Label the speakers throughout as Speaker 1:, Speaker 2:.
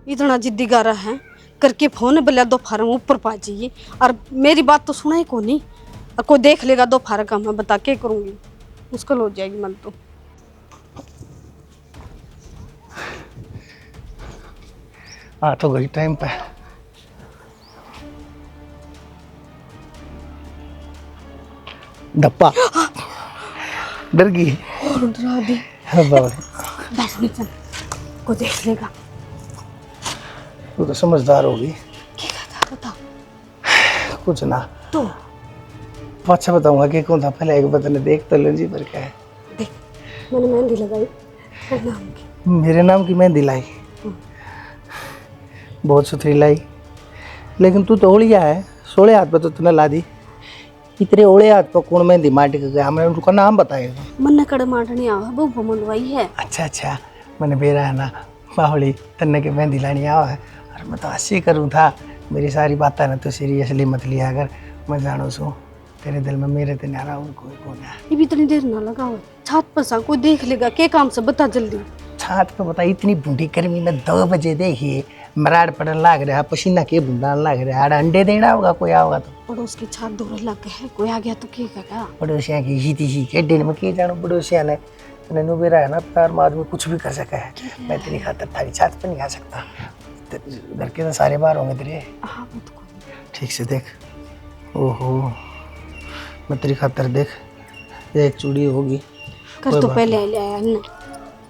Speaker 1: इतना जिद्दी गारा है करके फोन बोला दोपहर में ऊपर पा जाइए और मेरी बात तो सुना ही को नहीं। और कोई देख लेगा दोपहर का मैं बता के करूँगी, मुश्किल हो जाएगी मन तो।
Speaker 2: आ तो गई टाइम पे। डप्पा डर गई
Speaker 1: और डरा दी।
Speaker 2: हाँ बाबा,
Speaker 1: बस नहीं चल, कोई देख लेगा।
Speaker 2: तू तो समझदार होगी।
Speaker 1: क्या था बता
Speaker 2: कुछ ना
Speaker 1: तो।
Speaker 2: अच्छा बताऊंगा कि कौन था, पहले एक बतने देख तो लो जी पर क्या है।
Speaker 1: देख मैंने मेहंदी लगाई और नाम की।
Speaker 2: मेरे नाम की मेहंदी लाई, बहुत सुथरी लाई, लेकिन तू तो ओलिया है। 16 हाथ पर तो तूने ला दी, इतने ओले हाथ पर कौन मेहंदी माटी के गया? हमें उनका नाम बताएगा।
Speaker 1: मन कड़ माटनी आवा बहु मनवाई है।
Speaker 2: अच्छा मैंने बेरा है ना बाहुली तन्ने के मेहंदी लानी आवा है। और मैं तो हंसी करूँ था, मेरी सारी बातें ना तो सीरियसली मत लिया अगर। मैं जानो सो तेरे दिल में मेरे ते नारा और कोई कौन है।
Speaker 1: ये भी इतनी देर ना लगाओ, छात पर सा कोई देख लेगा। के काम से बता जल्दी।
Speaker 2: छात पे बता, इतनी बूढ़ी गर्मी में 2 बजे देखिए मराड़ पड़न लाग रहा, पसीना के बूंदा लाग रहा। अंडे देना होगा कोई आओगा तो।
Speaker 1: पड़ोस की छात दूर लग है, कोई आ गया तो क्या कहेगा?
Speaker 2: पड़ोसिया की सीधी सी के दिन में के जानो पड़ोसिया ने तने नु बेरा है ना प्यार में आदमी कुछ भी कर सका है। मैं तेरी खातिर थारी छात पे नहीं आ सकता, घर के तो सारे बाहर होंगे तेरे।
Speaker 1: हाँ वो तो कोई।
Speaker 2: ठीक से देख, ओहो मैं तेरी खातिर देख, ये एक चूड़ी होगी
Speaker 1: कर तो पहले ले आया ना।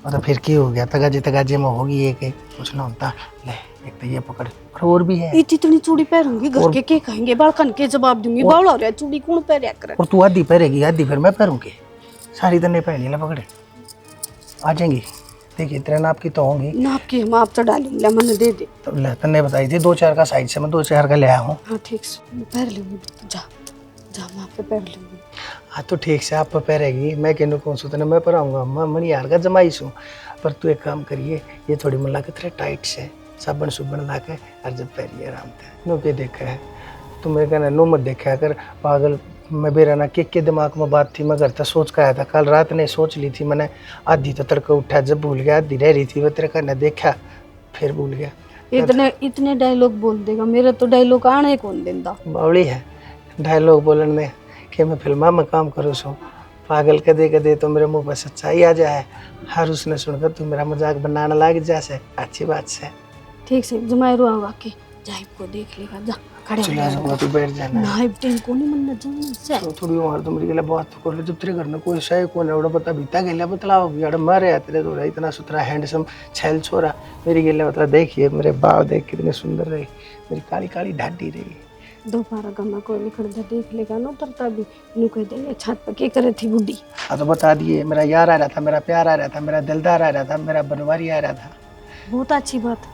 Speaker 2: और फिर क्या हो गया, तगाजे में होगी एक कुछ ना होता। ले एक तो ये पकड़, और भी है।
Speaker 1: इतनी चूड़ी पहनूंगी घर के कहेंगे? बालकन के जवाब दूंगी। बावल हो रहा है, चूड़ी कौन पहनया करे?
Speaker 2: और तू आधी पहनेगी, आधी फिर मैं पहनूंगी। सारी तो नहीं पहनी, ले पकड़े आ जाएंगी। देखिए तेरे नाप की तो होंगी।
Speaker 1: नाप की हम आप चढ़ा लूंगी, मैंने दे दे।
Speaker 2: तो ले तन्ने बताई थी 2-4 का साइज से, मैं 2-4 का ले आया हूँ।
Speaker 1: हाँ ठीक से मैं पहन लूंगी। जा जा मैं आप पे पहन लूंगी।
Speaker 2: हाँ तो ठीक से आप पे पहनेगी, मैं कहने कौन सू तने मैं पहनाऊंगा। मैं मनी यार का जमाई हूँ। पर तू एक काम करिए, ये थोड़ी मन ला के तेरे टाइट से साबन सुबन ला के और जब पहनिए आराम से। नो के देखा है तू मेरे कहना, नो मत देखा कर पागल। मैं बेरा ना के दिमाग में बात थी, मैं घर तक सोच के आया था। कल रात ने सोच ली थी मैंने, आधी तो तड़के उठा जब भूल गया, आधी रह रही थी। मैं तेरे कहना देखा फिर भूल गया।
Speaker 1: इतने डायलॉग बोल देगा, मेरा तो डायलॉग आने कौन देता।
Speaker 2: बावली है डायलॉग बोलने में कि मैं फिल्मा में काम करूँ सो। पागल कदे कदे तो मेरे मुंह पर सच्चाई आ जाए, हर उसने सुनकर तू मेरा मजाक बनाने लग जैसे अच्छी बात से।
Speaker 1: ठीक से जमाए रुआ वाके जाइब को देख लेगा। जा खड़े
Speaker 2: चला जाऊंगा, तू बैठ जाना।
Speaker 1: नाइब टेन को नहीं मन जाने से
Speaker 2: तो थोड़ी उम्र तो मेरी गला बात तो कर ले। जब तेरे घर में कोई सही कौन है, बता बीता गया बतलाओ यार। मरे तेरे तो इतना सुथरा हैंडसम छैल छोरा, मेरी गला बता। देखिए मेरे बाल देख कितने सुंदर रहे, मेरी काली काली ढाडी रही।
Speaker 1: दोपहर का मैं कोई निकल जा देख लेगा ना, उतरता भी नु कह देंगे छत पर क्या करे थी बुढ़ी।
Speaker 2: हाँ तो बता दिए, मेरा यार आ रहा था, मेरा प्यार आ रहा था, मेरा दिलदार आ रहा था, मेरा बनवारी आ रहा था।
Speaker 1: बहुत अच्छी बात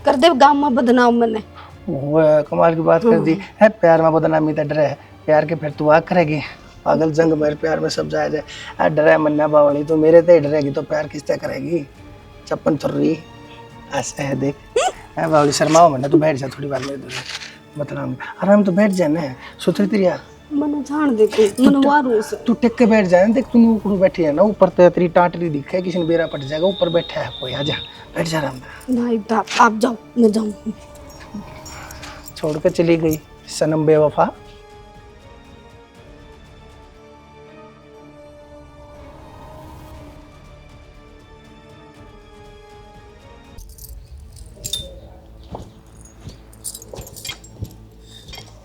Speaker 1: कर दे, गाँव में बदनाम मैंने।
Speaker 2: वो कमाल की बात कर दी है। प्यार में बदनामी तो डरे है, प्यार के फिर तू आ करेगी पागल। जंग मेरे प्यार में सब जायज है। डरे मन्ना बावली तो मेरे ते डरेगी तो प्यार किससे करेगी? चप्पन थुर्री ऐसे है देख है बावली। शर्माओ मन्ना, तू बैठ जा थोड़ी बार मेरे दूर मतलब आराम तो बैठ जाना है। सुथरी तेरिया
Speaker 1: मन जान दे तू मन वारू से
Speaker 2: तू टेक के बैठ जाए। देख तू ऊपर बैठी है ना, ऊपर तो तेरी टाटरी दिखे, किसी ने बेरा पट जाएगा। ऊपर बैठा है कोई, आजा बैठ जा आराम से।
Speaker 1: नाइब आप जाओ, मैं जाऊँ।
Speaker 2: छोड़ के चली गई सनम बेवफा।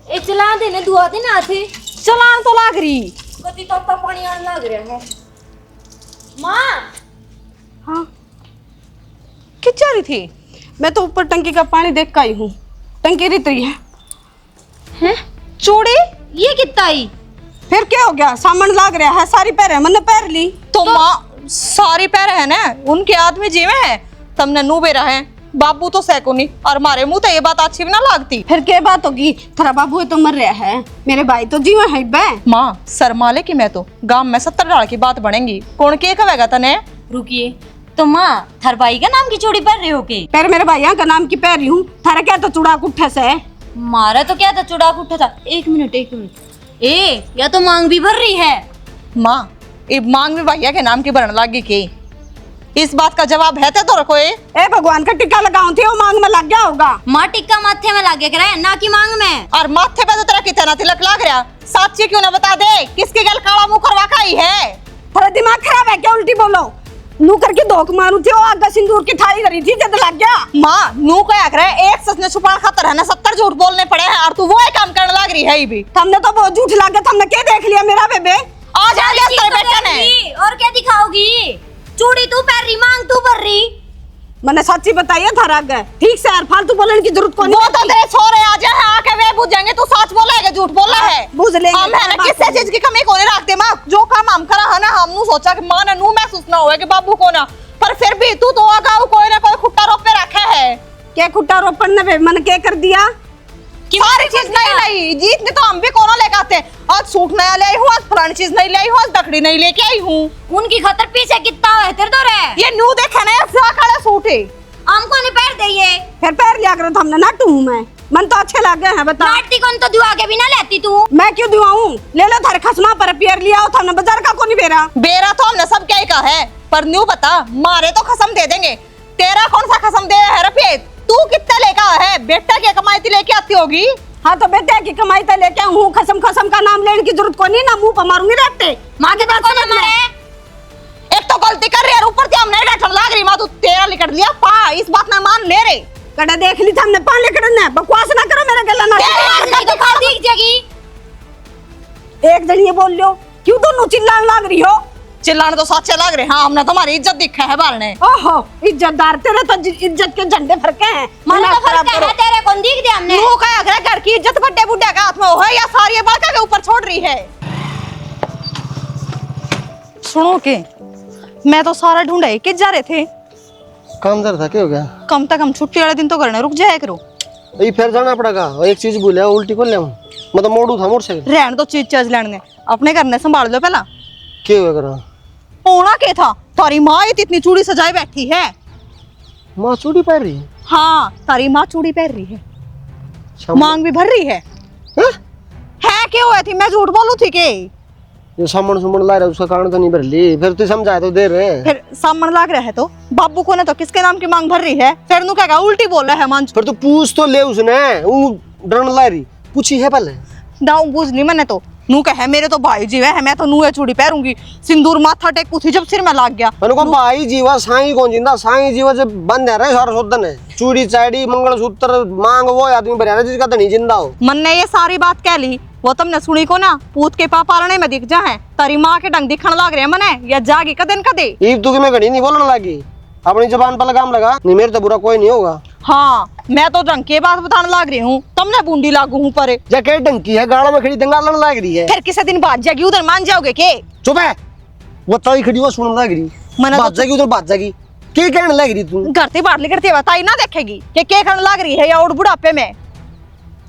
Speaker 3: ए चला देने दुआ दे ना थे।
Speaker 1: चलान तो लाग रही
Speaker 3: कति तक पानी आने लग रहा है। माँ
Speaker 1: हाँ क्या चाह रही थी? मैं तो ऊपर टंकी का पानी देख के आई हूँ, टंकी रित रही है।
Speaker 3: हैं
Speaker 1: चूड़ी
Speaker 3: ये कितना आई?
Speaker 1: फिर क्या हो गया? सामान लाग रहा है, सारी पैर है, मैंने पैर ली
Speaker 4: तो माँ सारी पैर है ना उनके आदमी जीवे है, तमने नू बेरा है। बाबू तो सैकोनी और मारे मुंह तो ये बात अच्छी भी ना लागती।
Speaker 1: फिर क्या बात होगी? थारा बाबू तो मर रहा है, मेरे भाई तो जीवा है बे।
Speaker 4: माँ शर्माले की मैं तो गांव में 70 डाल की बात बनेगी, कौन के कहेगा तने?
Speaker 3: रुकिए तो माँ थार भाई का नाम की चूड़ी पहन रहे हो के?
Speaker 1: फिर मेरे भाइया का नाम की पहन रही हूँ। थारा क्या तो चूड़ा कुट्ठे से?
Speaker 3: मारा तो क्या था, चुड़ाक उठा था। एक मिनट ए या तो मांग भी भर रही है।
Speaker 4: माँ ये मांग में भैया के नाम की भरने लागी के? इस बात का जवाब है तो रखो।
Speaker 1: ए भगवान का टिक्का लगाऊं थी, वो मांग में लग होगा।
Speaker 3: माँ टिक्का माथे में लागे करे ना कि मांग में।
Speaker 4: और माथे पे तो तेरा कितना तिलक लाग रहा, साची क्यों ना बता दे, किसके गल काला मुंह करवा का ही है?
Speaker 1: थोड़ा दिमाग खराब है क्या? उल्टी बोलो। नू करके धोख मारू थी, वो आगा सिंदूर की थाली करी थी, जद लग गया।
Speaker 4: माँ नू क्या करे, एक सच ने छुपाना खातर है ना 70 झूठ बोलने पड़े हैं, और तू वो काम करने लग रही है। भी
Speaker 1: हमने तो बहुत झूठ लागे, हमने क्या देख लिया मेरा बेबे?
Speaker 4: आज आ गया तेरे बेटे ने।
Speaker 3: और क्या दिखाओगी? चूड़ी तू पहन रही, मांग तू भर रही।
Speaker 1: मैंने सच्ची बताइए थारा आगे, ठीक से यार, फालतू बोलने की जरूरत कौन?
Speaker 4: वो तो तेरे छोरे आ जाए आके वे बुझ जाएंगे, तू सच बोला है कि झूठ बोला है?
Speaker 1: बुझ लेंगे।
Speaker 4: हम है ना किसी चीज की कमी को नहीं रखते माँ, जो काम हम करा है ना, हमने सोचा कि माँ ने नू महसूस ना होए कि बाबू को ना, पर फिर भी तू तो आगा कोई ना कोई खुट्टा रोप पे रखा है।
Speaker 1: क्या खुट्टा रोपण ने बे मन क्या कर दिया?
Speaker 4: सारी चीज नहीं लाई, जीतने तो हम भी कोना लेके आते हैं। आज सूट नया ले आई हूँ, आज पुरानी चीज नहीं ले आई हूँ, आज दखड़ी नहीं लेके आई हूँ।
Speaker 3: उनकी खतर पीछे कितना है तेरे तो रे।
Speaker 4: ये नू देखे ना, ये काला सूट है।
Speaker 3: हमको नहीं पैर दे,
Speaker 1: फिर पैर लिया करो, हमने नाटू हूँ मैं, मन तो अच्छे लगे हैं। बता
Speaker 3: नाटती कौन तो दुआ के बिना लेती तू।
Speaker 1: मैं क्यों दुआऊं? ले लो थारे खसमा पर पैर लिया हो, हमने बाजार का को नहीं बेरा।
Speaker 4: बेरा तो हमने सब क्या ही कहा है, पर न्यू बता, मारे तो खसम दे देंगे, तेरा कौन सा खसम दे है रफीक? तू कितना लेकर है? बेटा की कमाई थी लेके आती होगी।
Speaker 1: हाँ तो बेटे की कमाई तो लेके हूँ, खसम खसम का नाम लेने की जरूरत को नहीं, ना मुंह पर मारूंगी रट्टे।
Speaker 3: माँ के बात को मारे।
Speaker 4: एक तो गलती कर रही है, ऊपर से हमने डटन लाग रही, माँ तू तेरा लिकट लिया पा, इस बात ना मान ले रे।
Speaker 1: कड़ा देख ली था हमने, पान लेकर ना बकवास ना करो मेरे गला ना।
Speaker 3: तो खा दिख जाएगी।
Speaker 1: एक जन ये बोल लो, क्यों दोनों चिल्लाने लग रही हो?
Speaker 4: चिल्लाने तो सच्चे लग रहे, हाँ हमने तुम्हारी इज्जत दिखा है बालने।
Speaker 1: ओहो इज्जतदार, तेरे तो इज्जत के झंडे फरके हैं।
Speaker 3: मन तो फर्क है, तेरे कौन दिख दे हमने।
Speaker 4: तू क्या अगर घर की इज्जत बड़े बुड्ढे के हाथ में हो है या सारी बालका के ऊपर छोड़ रही है? सुनो के, मैं तो सारा ढूंढे कि जा रहे थे
Speaker 2: काम जरा था, क्या हो गया?
Speaker 4: कम तक हम छुट्टी वाले दिन तो करने रुक जाया करो।
Speaker 2: ये फिर जाना पड़ेगा, एक चीज भूल है, उल्टी कर ले मतलब मोड़ू था मोटरसाइकिल।
Speaker 4: रहने तो चीज चीज लेने अपने करने संभाल लो पहला।
Speaker 2: क्या हुआ करा?
Speaker 4: होना क्या था, तारी माँ इतनी चूड़ी सजाए बैठी है।
Speaker 2: माँ चूड़ी पहन रही है?
Speaker 4: हाँ तारी माँ चूड़ी पहन रही है,
Speaker 2: शाम-
Speaker 4: मांग भी भर रही है।
Speaker 2: हैं?
Speaker 4: है क्या हुआ थी, मैं झूठ बोलू थी के?
Speaker 2: जो सामन सुमन ला रहा है उसका कारण तो नहीं भर ली, फिर तू समझाया तो दे रहे।
Speaker 4: फिर सामने लाग रहा है तो बाबू को ने तो किसके नाम की मांग भर रही है, फिर नु क्या उल्टी बोल रहा है मंच
Speaker 2: फिर तू पूछ तो ले उसने, वो डरन ला रही, पूछी है पहले।
Speaker 4: दाऊ बूझ नहीं मैंने तो नू कहे मेरे तो भाई जी है, मैं तो नू चूड़ी पहनूंगी, सिंदूर माथा टेक थी जब सिर में लाग गया।
Speaker 2: मैंने कहा भाई जीवा साईं कौन जिंदा, साईं जीवा से बंद है रे सारा सोदन है, चूड़ी चाड़ी मंगलसूत्र मांग वो आदमी भरिया जिसका धनी जिंदा हो।
Speaker 4: मन ने ये सारी बात कह ली, वो तुमने सुनी को ना, पूत के पापा पालने में दिख जा है, तारी माँ के डंग दिखण लाग रहे मने या जागी कदन कदे।
Speaker 2: ईब तू कि मैं घड़ी नहीं बोलने लगी, अपनी जबान पर लगाम लगा, नहीं मेरे तो बुरा कोई नहीं होगा।
Speaker 4: हाँ मैं तो ढंग की बात बताने लाग रही हूँ, तुमने बूंदी लागू हूँ पर
Speaker 2: जैकेट डंकी है, गाड़ा में खड़ी दंगालन लग रही है।
Speaker 4: फिर किसी दिन बात जाएगी उधर मान जाओगे के?
Speaker 2: चुप है, वो ताई खड़ी वो सुन लग रही,
Speaker 4: मना तो
Speaker 2: बात जाएगी उधर बात जाएगी, क्या कहने लग रही तू?
Speaker 4: घर से बाहर करती है बताई ना देखेगी कि क्या करने लाग रही है या और बुढ़ापे में।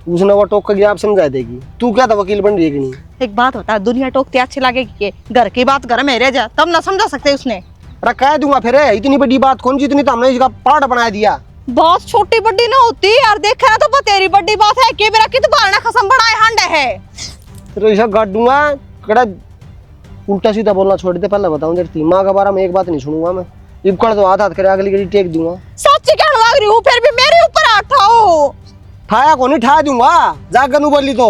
Speaker 2: उसने वो टोक कर आप समझा देगी, तू क्या था वकील बन रही है कि नहीं?
Speaker 4: एक बात बता, दुनिया टोकती अच्छी लगेगी के? घर की बात घर में रह जा, तब ना समझा सकते उसने।
Speaker 2: अरे कह दूंगा फिर, इतनी बड़ी बात कौन सी, इतनी तो हमने इसका पार्ट बना दिया।
Speaker 4: बहुत छोटी बड़ी ना होती यार, देखा ना तो बतेरी बड़ी बात है कि मेरा कित बारना खसम बढ़ाए हंड है।
Speaker 2: तो ऐसा गाड़ दूंगा, कड़ा उल्टा सीधा बोलना छोड़ दे, पहले बताऊं तेरी माँ के बारे में एक बात नहीं सुनूंगा मैं, इबकड़ तो हाथ हाथ करे अगली गली टेक दूंगा।
Speaker 4: सच्ची कहने लग रही हूँ, फिर भी मेरे ऊपर हाथ उठाओ।
Speaker 2: ठाया को नहीं ठा दूंगा, जाकर नू बोली तो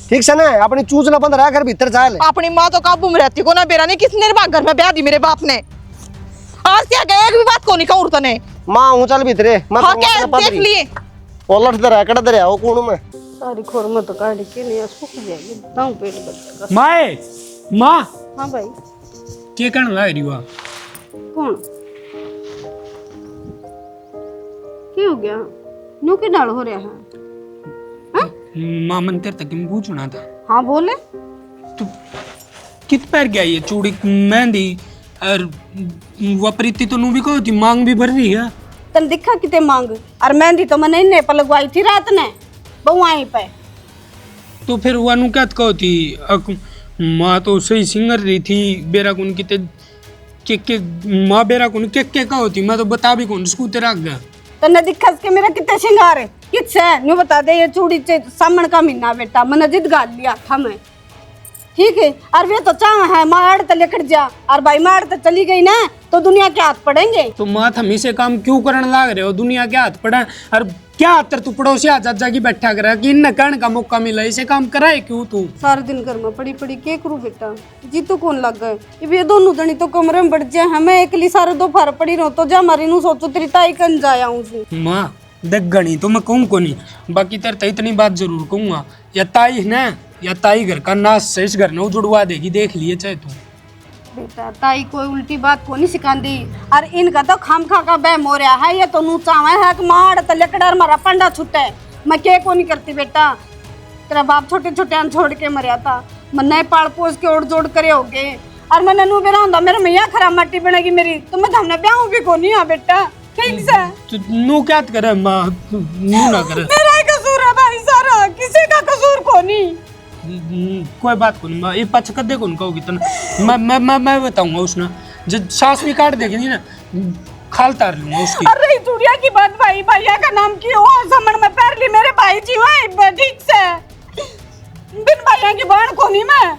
Speaker 2: ठीक से ना, अपनी चूच ना बंद रहा कर, भीतर चाल।
Speaker 4: अपनी माँ तो काबू में रहती को ना, बेरा नहीं किसने घर में ब्याह दी मेरे बाप ने, आज से आगे एक भी बात को नहीं कहूँ तने।
Speaker 2: माँ हूँ चल भीतरे, मैं
Speaker 4: हाँ क्या देख लिए
Speaker 2: पलट दे रहा कड़ा दे रहा वो कौन में
Speaker 1: सारी खोर में तो काट के नहीं सूख जाएगी, दाऊ पेट बच।
Speaker 5: माए माँ
Speaker 1: हाँ भाई।
Speaker 5: क्या करने लग रही हुआ?
Speaker 1: कौन? क्या हो गया? नू के डाल हो रहा है?
Speaker 5: माँ मन तेरे तक मैं पूछना था,
Speaker 1: हाँ बोले।
Speaker 5: तू कित पैर गया ये चूड़ी मेहंदी और वो प्रीति तो नू भी कहो थी मांग भी भर रही है।
Speaker 1: तन दिखा किते मांग, और मेहंदी तो मैंने इन्हें पर लगवाई थी रात ने बउआई पे।
Speaker 5: तो फिर वो नू क्या कहो थी, माँ तो सही सिंगर रही थी, बेरा कुन किते के माँ बेरा कुन के कहो थी, मैं तो बता भी कौन उसको तेरा गया।
Speaker 1: तने दिखा के मेरा कितने श्रृंगार है किस है न्यू बता दे, ये चूड़ी से सामन का महीना बेटा मैंने जिद गाल लिया था मैं। ठीक है। और वे तो चाह है माड़ तो लेकर जा, और भाई माड़ तो चली गई ना तो दुनिया के हाथ पड़ेंगे।
Speaker 5: तो माँ हम से काम क्यों करने लाग रहे हो, दुनिया के हाथ पड़ा और क्या आतर तू पड़ोसी आ जा की बैठा कर कि इन कहने का मौका मिला, इसे काम कराए क्यों तू?
Speaker 1: सारे दिन घर में पड़ी पड़ी के करूँ बेटा, जी तो कौन लग गए ये दोनों जनी तो कमरे में बढ़ जाए, हमें एकली सारे दोपहर पड़ी रहो तो जा मारी नू सोचो तेरी ताई कन जाया हूँ।
Speaker 5: माँ देख गणी तो मैं कहूँ को नहीं, बाकी तेरे तो इतनी बात जरूर कहूँगा, या ताई है ना या ताई घर का नाश से इस घर ने उजुड़वा देगी, देख लिए चाहे तू।
Speaker 1: बेटा ताई कोई उल्टी बात को नहीं सिखाती, और इनका तो खाम खा का बहम हो रहा है, ये तो नू चावे है कि माड़ तो लकड़ा मारा पंडा छुटे, मैं के को नहीं करती बेटा। तेरा बाप छोटे छोटे छोड़ के मरिया था, मैं नए पाल पोस के ओढ़ जोड़ करे हो गए, और मैंने नू बेरा होंदा मेरे मैया खराब मट्टी बनेगी मेरी, तो मैं हमने ब्याह भी को नहीं आ बेटा, ठीक से।
Speaker 5: तो नू क्या करे माँ, नू ना करे।
Speaker 1: मेरा ही कसूर है भाई सारा, किसी का कसूर को नहीं।
Speaker 5: कोई बात को नहीं माँ, ये पछ कर दे कौन कहोगी तो मैं बताऊंगा उसने, जब सास भी काट देगी नहीं ना खाल तार लूंगा उसकी।
Speaker 1: अरे चूड़िया की बात भाई, भैया का नाम क्यों हो समण में पैर ली मेरे भाई जी वहीं ठीक से, बिन भैया की बहन को नहीं मैं।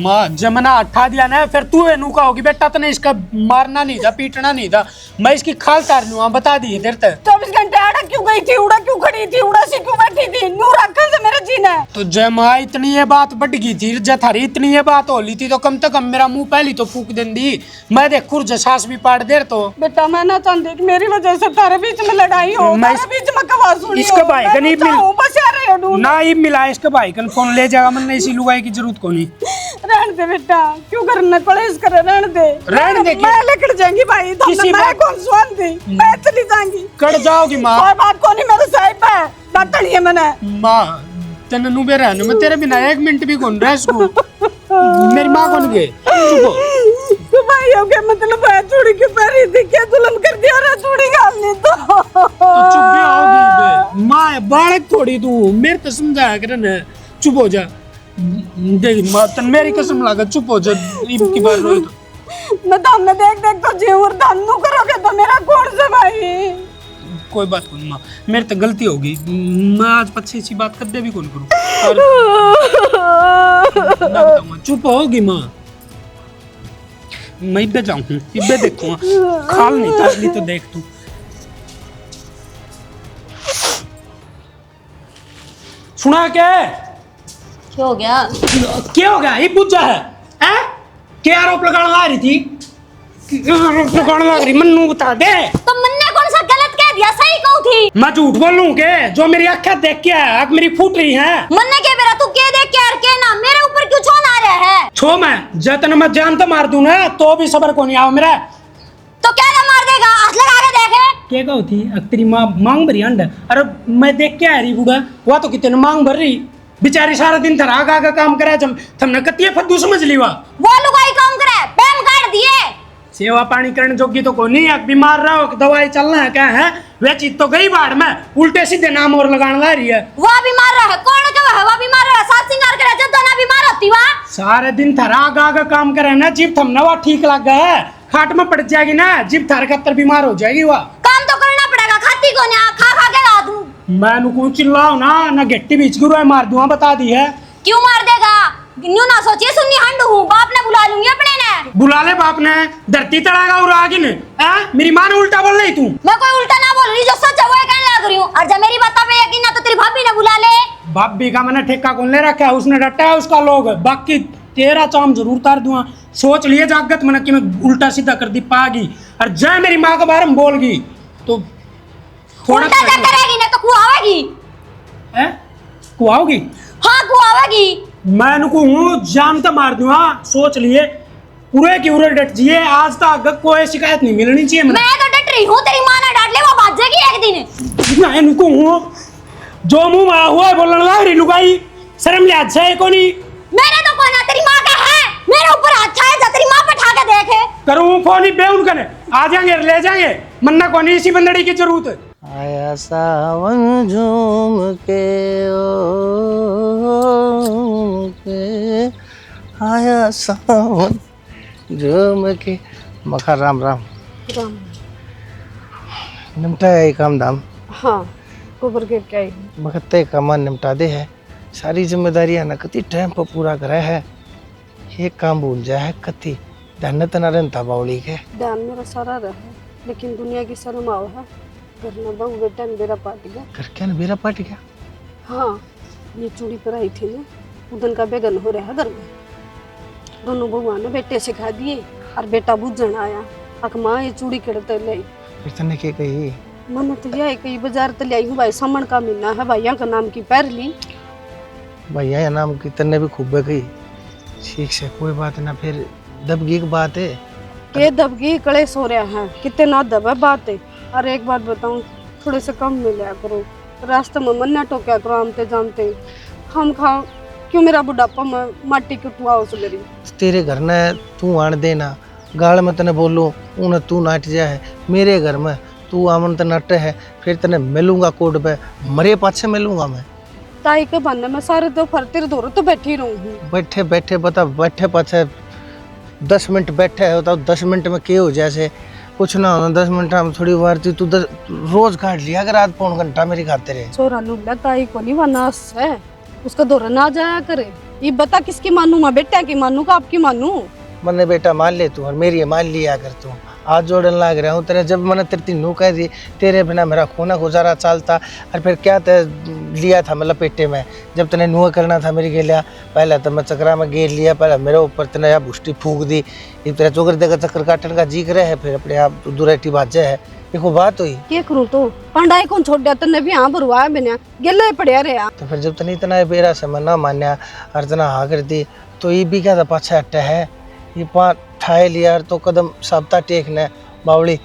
Speaker 5: माँ जमना हटा दिया ना फिर तू नू कहोगी बेटा तने इसका मारना नहीं था पीटना नहीं था, मैं इसकी खाल तार लूंगा, बता दी देर तक।
Speaker 1: 24 घंटे आड़ा क्यों गई थी, उड़ा क्यों खड़ी थी, उड़ा सी क्यों बैठी थी, नूर अक्कल से मेरे जीने।
Speaker 5: तो जय माँ इतनी ये बात बढ़ गई थी, जब थारी इतनी ये बात हो ली थी तो कम से कम मेरा मुंह पहली तो फूक दें दी, मैं देख खुर सास भी पाट देर तो।
Speaker 1: बेटा मैं ना चाहती कि मेरी वजह से तारे बीच में लड़ाई हो, तारे बीच में कवा सुनी
Speaker 5: इसका भाई का नहीं मिल
Speaker 1: बस यार
Speaker 5: ना ही मिला, इसका भाई का फोन ले जाएगा, मैंने इसी लुगाई की जरूरत को नहीं।
Speaker 1: रहने दे बेटा, क्यों करना कलेश करे, रहने दे मैं लेकर जाएंगी भाई, तो मैं कौन सुन दी, मैं चली जाऊंगी।
Speaker 5: कट जाओगी माँ,
Speaker 1: कोई बात को नहीं, मेरे साहिब है बात नहीं है मैंने।
Speaker 5: माँ तेने नु बेरा मैं तेरे बिना एक मिनट भी कौन रह सकूं, मेरी माँ कौन गए चुप हो।
Speaker 1: तो भाई हो गया मतलब है चूड़ी के पैरी थी क्या जुल्म कर दिया रे, चूड़ी गालनी तो
Speaker 5: चुप भी आओगी माँ, बालक थोड़ी तू मेरे तो समझाया कर न, चुप हो जा। देख माँ तन मेरी कसम लगा चुप हो जा, इनकी बार रोई तो
Speaker 1: मैं तो हमने देख देख तो जी और धन्नू करोगे तो मेरा कौन से भाई।
Speaker 5: कोई बात नहीं माँ, मेरे तो गलती होगी, मैं आज पच्चीस सी बात कर दे भी कौन करूँ और मैं बताऊंगा, चुप होगी माँ, मैं इब्बे जाऊँ इब्बे देखूंगा, खाल नहीं था असली तो देख तू। सुना क्या
Speaker 3: क्या हो गया?
Speaker 5: क्या हो गया, ये पूछा है क्या आरोप लगाने ला रही थी, आरोप लगाने ला रही मन्नू बता दे।
Speaker 3: तो मन्ने कौन सा गलत कह दिया, सही कहूं थी?
Speaker 5: मैं झूठ बोलूं के जो मेरी आंखें देख के आंख मेरी फूट रही है।
Speaker 3: मन्ने के बेरा तू के देख के के ना मेरे ऊपर क्यों छो ना रहा है?
Speaker 5: छो मैं जतन मैं जान तो मार दूं ना तो भी सबर को नहीं आओ मेरा।
Speaker 3: तो क्या ना मार देगा, हाथ लगा के देखे।
Speaker 5: क्या कहू थी तेरी माँ मांग भरी अंड, अरे मैं देख के आ रही बूढ़ा वो तो कितने मांग भर रही, बेचारी सारा दिन थर आगा का काम करा, तुमने कतिये फद्दू समझ ली वा,
Speaker 3: वो लुगाई काम करे बैम काट दिए,
Speaker 5: सेवा पानी करने जोगी तो कोई नहीं, बीमार रहो दवाई चलना है क्या है, वे चीज तो गई बाढ़ में, उल्टे सीधे नाम और लगाने ला रही है।
Speaker 3: वो बीमार रहा है, कौन के वो बीमार रहा, साथ सिंगार करे जब तो ना बीमार होती वा,
Speaker 5: सारे दिन थर आगा का काम करे ना, जीप थमना वा ठीक लग गया है, खाट में पड़ जाएगी ना, जीप थर कत्तर बीमार हो जाएगी वह,
Speaker 3: काम तो करना पड़ेगा, खाती को ना खा खा के ला दूं।
Speaker 5: मैं नुकू चिल्लाओ ना गट्टी बीच गुरु मार दूंगा, बता दी है।
Speaker 3: क्यों मार देगा, न्यू ना सोचिए, सुन्नी हंड हूँ, बाप ने बुला लूंगी अपने ने।
Speaker 5: बुला ले बाप ने, धरती तड़ागा और आगे ने, मेरी माँ ने उल्टा बोल रही तू।
Speaker 3: मैं कोई उल्टा ना बोल रही, जो सच है वो कहने लग रही हूँ, और जब मेरी बात पे यकीन ना तो तेरी भाभी ने बुला ले।
Speaker 5: भाभी का मैंने ठेका कौन ले रखा है, उसने डटा है उसका लोग, बाकी तेरा चाम जरूर तार दूंगा, सोच लिए जागत मैंने कि मैं उल्टा सीधा कर दी पागी, और जय मेरी माँ के बारे में बोलगी तो
Speaker 3: उल्टा क्या करेगी ना तो कुआवेगी,
Speaker 5: कुआओगी?
Speaker 3: हाँ कुआवेगी।
Speaker 5: मैं नुकू हूँ जान तो मार दूंगा, सोच लिए पूरे की पूरे डट जिए, आज तक कोई शिकायत नहीं मिलनी चाहिए।
Speaker 3: मैं तो डट रही हूँ, तेरी माँ ने डांट ले वो भागेगी एक दिन।
Speaker 5: मैं नुकू हूँ जो मुंह मारा हुआ है बोलने लग रही लुगाई, शर्म लिहाज है को नहीं।
Speaker 3: मेरे तो कोई ना, तेरी माँ का है, मेरे ऊपर हाथ छाया जा, तेरी माँ पे ठा के देखे।
Speaker 5: करूँ फोन ही बेउन करे, आ जाएंगे ले जाएंगे, मन्ना को नहीं इसी बंदड़ी की जरूरत है।
Speaker 2: आया सावन झूम के आया सावन झूम के, मखा राम राम
Speaker 1: राम।
Speaker 2: निमटा है काम धाम,
Speaker 1: हाँ गोबर गिर के आई,
Speaker 2: मखते का मन निमटा दे है, सारी जिम्मेदारियां न कति टाइम पर पूरा करे है, एक काम भूल जा है कति धन तना रहता बावली के।
Speaker 1: ध्यान मेरा सारा रहा, लेकिन दुनिया की शर्म आओ है। घर में बहू बेटा ने बेरा पाट गया।
Speaker 2: कर क्या बेरा पाट गया?
Speaker 1: हाँ, ये चूड़ी पर आई थी ना, उदन का बेगन हो रहा है घर में। दोनों बहुआ ने बेटे सिखा दिए और बेटा बुझन आया। अक माँ ये चूड़ी कड़ते ले।
Speaker 2: फिर तने के कही?
Speaker 1: मन तो यह कई बाजार तले आई हूँ भाई, सामन का महीना है भाइया का नाम की पैर ली।
Speaker 2: भैया या नाम की तन्ने भी खूब कही। ठीक से कोई बात ना, फिर दबगी की बात है
Speaker 1: के दबगी कलेश हो रहा है, कितने ना दब है बात है। और एक बात बताऊं, थोड़े से कम मिला करो, रास्ते में मन ना टोक्या करो आमते जानते। हम खाओ क्यों मेरा बुढ़ापा में माटी की टुआ उस मेरी।
Speaker 2: तेरे घर ने तू आन देना, गाल में तने बोलूं उन्हें तू नाट जाए। मेरे घर में तू आमन त नट है, फिर तने मिलूंगा कोड पे, मरे पाछे मिलूंगा मैं।
Speaker 1: ताई के बंदे में सारे तो फरते दूर तो बैठी रहूंगी।
Speaker 2: बैठे बैठे बता, बैठे पाछे 10 मिनट बैठे हो तो 10 मिनट में क्या हो जैसे कुछ ना होना। 10 मिनट में थोड़ी बार थी तू रोज काट लिया अगर आध पौन घंटा मेरी खाते रहे।
Speaker 1: छोरा लुबला ताई को नहीं वनास है, उसका दौरा ना जाया करे। ये बता किसकी मानू, मैं बेटा की मानू का आपकी मानू?
Speaker 2: मैंने बेटा मान ले तू और मेरी मान लिया कर तू। हाथ जोड़न लाग रहा हूँ तेरे, जब मैंने तेरी नू कह दी तेरे बिना मेरा खूना गुजारा चालता। और फिर क्या ते लिया था मतलब पेटे में, जब तने नूह करना था मेरी गेलिया, पहले तो मैं चक्रा में गेर लिया, पहले मेरे ऊपर तने या बुष्टी फूक दी। ये तेरा चोकर देगा चक्कर काटन का जी करे है, फिर अपने आप दुराटी बाजे है। ये को बात हुई
Speaker 1: क्या करूँ तो पंडाई कौन छोड़ दिया तने भी हाँ भरवा बिना गेले पड़िया रहा।
Speaker 2: तो फिर जब तने इतना बेरा से मैं ना मान्या और इतना हाँ कर दी तो ये भी क्या था पाछा हट्टा है। ये पाँच ठाए लिया और तो कदम साबता टेकने बावली,